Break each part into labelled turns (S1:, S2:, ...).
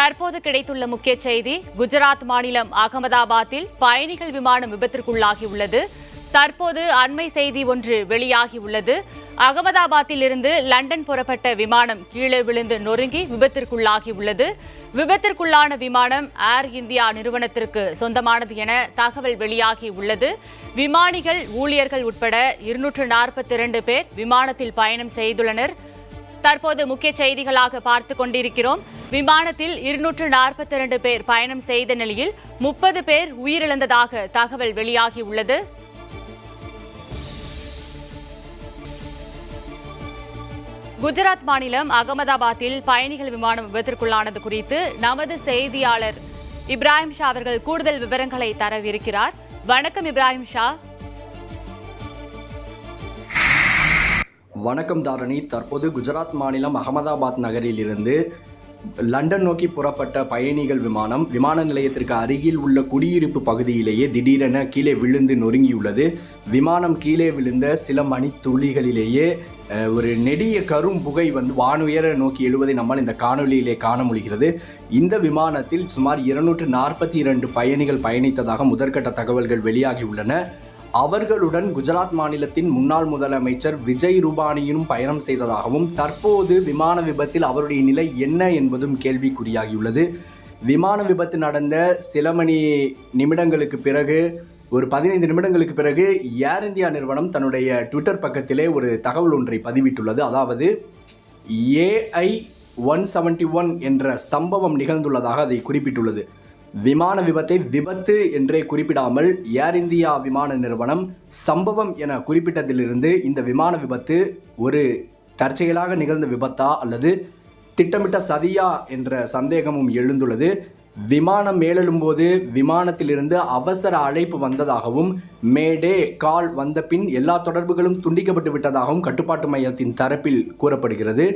S1: தற்போது கிடைத்துள்ள முக்கிய செய்தி, குஜராத் மாநிலம் அகமதாபாத்தில் பயணிகள் விமானம் விபத்திற்குள்ளாகியுள்ளது. தற்போது அண்மை செய்தி ஒன்று வெளியாகியுள்ளது. அகமதாபாத்தில் இருந்து லண்டன் புறப்பட்ட விமானம் கீழே விழுந்து நொறுங்கி விபத்திற்குள்ளாகியுள்ளது. விபத்திற்குள்ளான விமானம் ஏர் இந்தியா நிறுவனத்திற்கு சொந்தமானது என தகவல் வெளியாகியுள்ளது. விமானிகள், ஊழியர்கள் உட்பட 242 பேர் விமானத்தில் பயணம் செய்துள்ளனர். தற்போது முக்கிய செய்திகளாக பார்த்துக் கொண்டிருக்கிறோம். விமானத்தில் 242 பேர் பயணம் செய்த நிலையில் 30 பேர் உயிரிழந்ததாக தகவல் வெளியாகியுள்ளது. குஜராத் மாநிலம் அகமதாபாத்தில் பயணிகள் விமானம் விபத்திற்குள்ளானது குறித்து நமது செய்தியாளர் இப்ராஹிம் ஷா அவர்கள் கூடுதல் விவரங்களை தரவிருக்கிறார். வணக்கம் இப்ராஹிம் ஷா.
S2: வணக்கம் தாரணி. தற்போது குஜராத் மாநிலம் அகமதாபாத் நகரில் இருந்து லண்டன் நோக்கி புறப்பட்ட பயணிகள் விமானம் விமான நிலையத்திற்கு அருகில் உள்ள குடியிருப்பு பகுதியிலேயே திடீரென கீழே விழுந்து நொறுங்கியுள்ளது. விமானம் கீழே விழுந்த சில மணித்துளிகளிலேயே ஒரு நெடிய கரும் புகை வானுயர நோக்கி எழுவதை நம்மால் இந்த காணொலியிலே காண முடிகிறது. இந்த விமானத்தில் சுமார் 242 பயணிகள் பயணித்ததாக முதற்கட்ட தகவல்கள் வெளியாகியுள்ளன. அவர்களுடன் குஜராத் மாநிலத்தின் முன்னாள் முதலமைச்சர் விஜய் ரூபானியும் பயணம் செய்ததாகவும் தற்போது விமான விபத்தில் அவருடைய நிலை என்ன என்பதும் கேள்விக்குறியாகியுள்ளது. விமான விபத்து நடந்த சில மணி நிமிடங்களுக்கு பிறகு, ஒரு 15 நிமிடங்களுக்கு பிறகு ஏர் இந்தியா நிறுவனம் தன்னுடைய ட்விட்டர் பக்கத்திலே ஒரு தகவல் ஒன்றை பதிவிட்டுள்ளது. அதாவது AI-171 என்ற சம்பவம் நிகழ்ந்துள்ளதாக அதை குறிப்பிட்டுள்ளது. விமான விபத்தை விபத்து என்றே குறிப்பிடாமல் ஏர் இந்தியா விமான நிறுவனம் சம்பவம் என குறிப்பிட்டதிலிருந்து இந்த விமான விபத்து ஒரு தற்செயலாக நிகழ்ந்த விபத்தா அல்லது திட்டமிட்ட சதியா என்ற சந்தேகமும் எழுந்துள்ளது. விமானம் மேலெழும்போது விமானத்திலிருந்து அவசர அழைப்பு வந்ததாகவும் மேடே கால் வந்த பின் எல்லா தொடர்புகளும் துண்டிக்கப்பட்டு விட்டதாகவும் கட்டுப்பாட்டு மையத்தின் தரப்பில் கூறப்படுகிறது.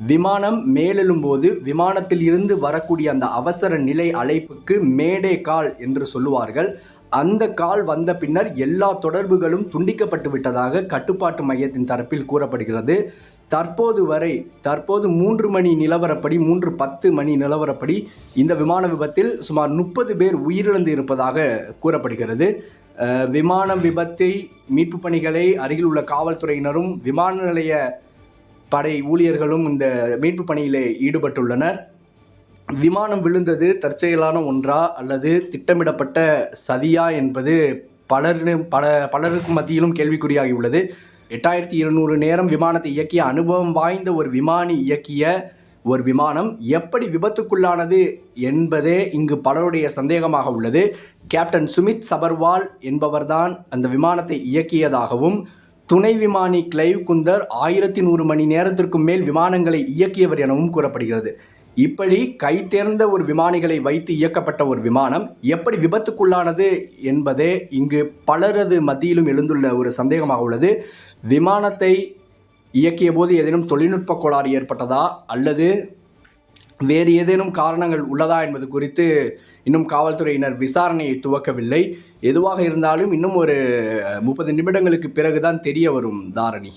S2: விமானம் மேலெழும்போது விமானத்தில் இருந்து வரக்கூடிய அந்த அவசர நிலை அழைப்புக்கு மேடே கால் என்று சொல்லுவார்கள். அந்த கால் வந்த பின்னர் எல்லா தொடர்புகளும் துண்டிக்கப்பட்டு விட்டதாக கட்டுப்பாட்டு மையத்தின் தரப்பில் கூறப்படுகிறது. தற்போது 3 மணி நிலவரப்படி 3:10 மணி நிலவரப்படி இந்த விமான விபத்தில் சுமார் 30 பேர் உயிரிழந்து இருப்பதாக கூறப்படுகிறது. விமான விபத்தை மீட்பு பணிகளை அருகில் உள்ள காவல்துறையினரும் விமான நிலைய படை ஊழியர்களும் இந்த மீட்பு பணியிலே ஈடுபட்டுள்ளனர். விமானம் விழுந்தது தற்செயலான ஒன்றா அல்லது திட்டமிடப்பட்ட சதியா என்பது பலருக்கு மத்தியிலும் கேள்விக்குறியாகியுள்ளது. 8200 நேரம் விமானத்தை இயக்கிய அனுபவம் வாய்ந்த ஒரு விமானி இயக்கிய ஒரு விமானம் எப்படி விபத்துக்குள்ளானது என்பதே இங்கு பலருடைய சந்தேகமாக உள்ளது. கேப்டன் சுமித் சபர்வால் என்பவர்தான் அந்த விமானத்தை இயக்கியதாகவும், துணை விமானி கிளைவ் குந்தர் 1100 மணி நேரத்திற்கும் மேல் விமானங்களை இயக்கியவர் எனவும் கூறப்படுகிறது. இப்படி கை தேர்ந்த ஒரு விமானிகளை வைத்து இயக்கப்பட்ட ஒரு விமானம் எப்படி விபத்துக்குள்ளானது என்பதே இங்கு பலரது மத்தியிலும் எழுந்துள்ள ஒரு சந்தேகமாக உள்ளது. விமானத்தை இயக்கிய போது ஏதேனும் தொழில்நுட்ப கோளாறு ஏற்பட்டதா அல்லது வேறு ஏதேனும் காரணங்கள் உள்ளதா என்பது குறித்து இன்னும் காவல்துறையினர் விசாரணையை துவக்கவில்லை. எதுவாக இருந்தாலும் இன்னும் ஒரு 30 நிமிடங்களுக்கு பிறகுதான் தெரிய வரும் தாரணி.